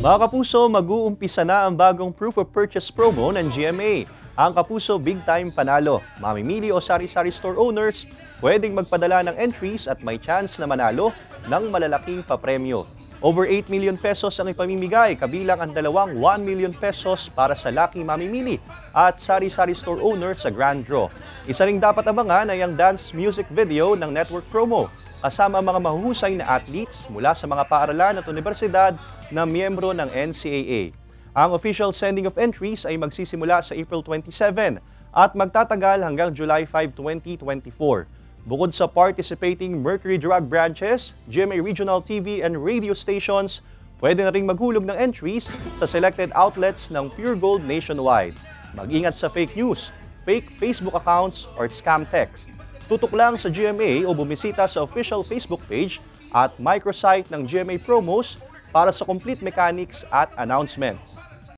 Mga kapuso, mag-uumpisa na ang bagong Proof of Purchase promo ng GMA. Ang Kapuso Big Time Panalo. Mamimili o sari-sari store owners, pwedeng magpadala ng entries at may chance na manalo ng malalaking papremyo. Over 8 million pesos ang ipamimigay, kabilang ang dalawang 1 million pesos para sa lucky mamimili at sari-sari store owner sa grand draw. Isa ring dapat abangan ay ang dance music video ng network promo, kasama ang mga mahuhusay na athletes mula sa mga paaralan at universidad na miyembro ng NCAA. Ang official sending of entries ay magsisimula sa April 27 at magtatagal hanggang July 5, 2024. Bukod sa participating Mercury Drug branches, GMA Regional TV and radio stations, pwede na ring maghulog ng entries sa selected outlets ng Pure Gold nationwide. Mag-ingat sa fake news, fake Facebook accounts, or scam text. Tutok lang sa GMA o bumisita sa official Facebook page at microsite ng GMA Promos para sa complete mechanics at announcements.